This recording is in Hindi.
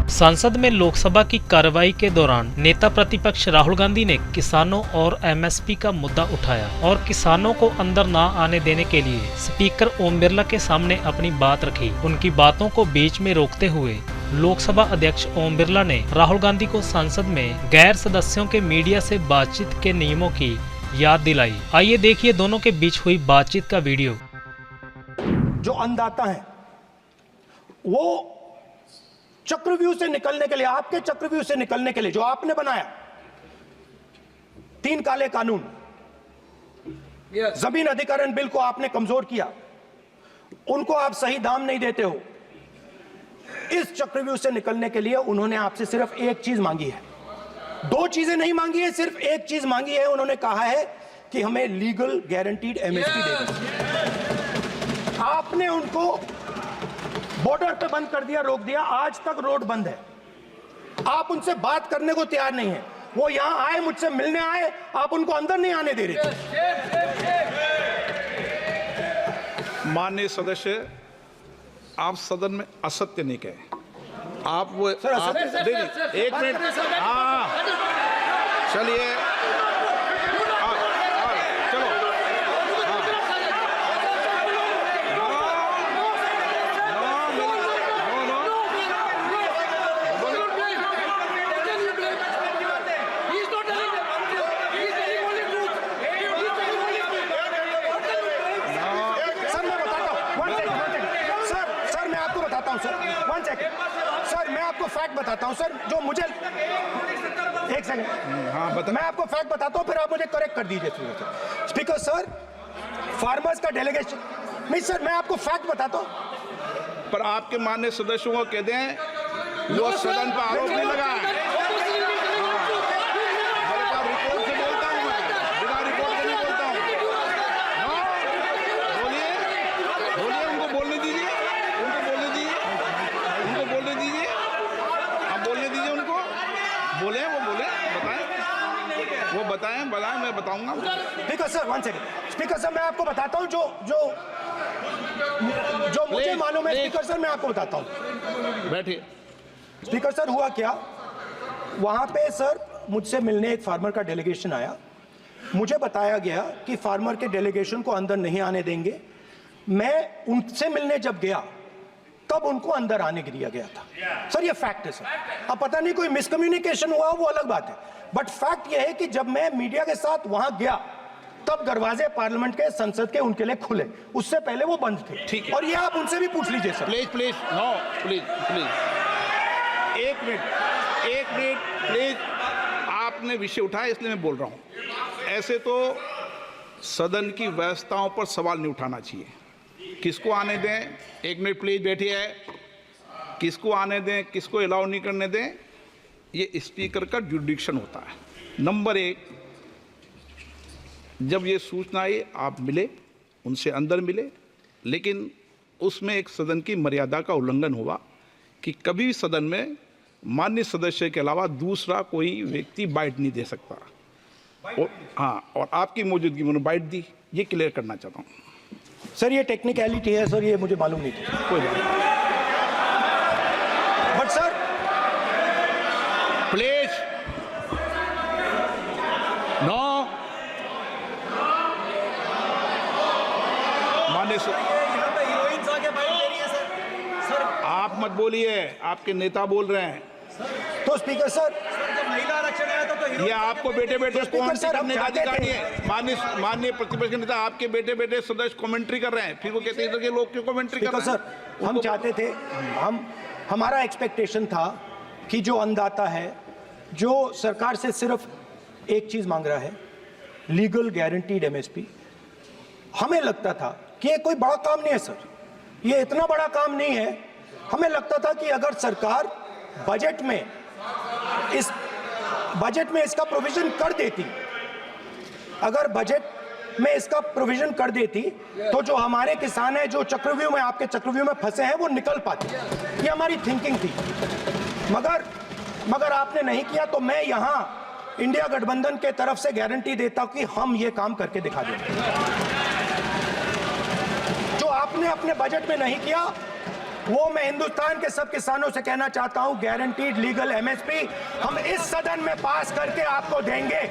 संसद में लोकसभा की कार्रवाई के दौरान नेता प्रतिपक्ष राहुल गांधी ने किसानों और एमएसपी का मुद्दा उठाया और किसानों को अंदर ना आने देने के लिए स्पीकर ओम बिरला के सामने अपनी बात रखी। उनकी बातों को बीच में रोकते हुए लोकसभा अध्यक्ष ओम बिरला ने राहुल गांधी को संसद में गैर सदस्यों के मीडिया से बातचीत के नियमों की याद दिलाई। आइए देखिए दोनों के बीच हुई बातचीत का वीडियो। जो अन्नदाता है वो चक्रव्यूह से निकलने के लिए, आपके चक्रव्यूह से निकलने के लिए जो आपने बनाया 3 काले कानून, जमीन अधिग्रहण बिल को आपने कमजोर किया, उनको आप सही दाम नहीं देते हो। इस चक्रव्यूह से निकलने के लिए उन्होंने आपसे सिर्फ एक चीज मांगी है, 2 चीजें नहीं मांगी है, सिर्फ एक चीज मांगी है। उन्होंने कहा है कि हमें लीगल गारंटीड एमएसपी दे दो। आपने उनको बॉर्डर पे बंद कर दिया, रोक दिया, आज तक रोड बंद है। आप उनसे बात करने को तैयार नहीं है। वो यहां आए, मुझसे मिलने आए, आप उनको अंदर नहीं आने दे रहे थे। माननीय सदस्य, आप सदन में असत्य नहीं कहे। आप वो सर, आप, एक मिनट, हाँ चलिए, चलो, सर मैं आपको फैक्ट बताता हूं सर, जो मुझे एक सेकंड, हाँ बता, मैं आपको फैक्ट बताता हूं, फिर आप मुझे करेक्ट कर दीजिए। स्पीकर सर, फार्मर्स का डेलीगेशन नहीं सर, मैं आपको फैक्ट बताता हूं। पर आपके माननीय सदस्यों को कह दें वो सदन पर आरोप नहीं लगा है। रिपोर्ट से बोलता हूं मैं, बिना रिपोर्ट के नहीं बोलता हूं। बोलिए बोलिए, उनको बोलने दीजिए, उनको बोलने दीजिए, उनको बोलने दीजिए, आप बोलने दीजिए उनको, बोले, वो बोले, बताएं, वो बताएं, मैं बताऊंगा। Speaker sir, 1 second. Speaker sir, मैं आपको बताता हूं जो मुझे मालूम है। स्पीकर सर, मैं आपको बताता हूं। बैठिए। स्पीकर सर, हुआ क्या, वहां पे सर मुझसे मिलने एक फार्मर का डेलीगेशन आया। मुझे बताया गया कि फार्मर के डेलीगेशन को अंदर नहीं आने देंगे। मैं उनसे मिलने जब गया तब उनको अंदर आने के दिया गया था। सर ये फैक्ट है सर। अब पता नहीं कोई मिसकम्युनिकेशन हुआ, वो अलग बात है, बट फैक्ट ये है कि जब मैं मीडिया के साथ वहां गया तब दरवाजे पार्लियामेंट के, संसद के उनके लिए खुले, उससे पहले वो बंद थे। ठीक है, और ये आप उनसे भी पूछ लीजिए सर। प्लीज नो, प्लीज एक मिनट प्लीज। आपने विषय उठाया इसलिए मैं बोल रहा हूं। ऐसे तो सदन की व्यवस्थाओं पर सवाल नहीं उठाना चाहिए। किसको आने दें, 1 मिनट प्लीज बैठिए, किसको आने दें, किसको अलाउ नहीं करने दें, ये स्पीकर का जुडिक्शन होता है। नंबर 1, जब ये सूचना आई आप मिले, उनसे अंदर मिले, लेकिन उसमें एक सदन की मर्यादा का उल्लंघन हुआ कि कभी भी सदन में माननीय सदस्य के अलावा दूसरा कोई व्यक्ति बाइट नहीं दे सकता। और हाँ, और आपकी मौजूदगी में बाइट दी, ये क्लियर करना चाहता हूँ। सर ये टेक्निकलिटी है सर, ये मुझे मालूम नहीं थी। कोई बात नहीं, बट सर प्लीज नो। माननीय आप मत बोलिए, आपके नेता बोल रहे हैं। तो स्पीकर सर, महिला आरक्षण आया था तो ये आपको बेटे बेटे कमेंट्री करने का चाहते अधिकार नहीं है। माननीय प्रतिपक्ष के नेता आपके बेटे बेटे सदस्य कमेंट्री कर रहे हैं, फिर वो कहते हैं कि लोग क्यों कमेंट्री कर रहे हैं। सर हम चाहते थे, हमारा एक्सपेक्टेशन था कि जो अन्नदाता है, जो सरकार से सिर्फ एक चीज मांग रहा है, लीगल गारंटीड एमएसपी। हमें लगता था कि ये कोई बड़ा काम नहीं है सर, ये इतना बड़ा काम नहीं है। हमें लगता था कि अगर सरकार बजट में इसका प्रोविजन कर देती, अगर बजट में इसका प्रोविजन कर देती, तो जो हमारे किसान हैं जो चक्रव्यूह में, आपके चक्रव्यूह में फंसे हैं, वो निकल पाते। ये हमारी थिंकिंग थी, मगर आपने नहीं किया। तो मैं यहां इंडिया गठबंधन के तरफ से गारंटी देता हूं कि हम ये काम करके दिखा देंगे। जो आपने अपने बजट में नहीं किया, वो मैं हिंदुस्तान के सब किसानों से कहना चाहता हूं, गारंटीड लीगल एमएसपी हम इस सदन में पास करके आपको देंगे।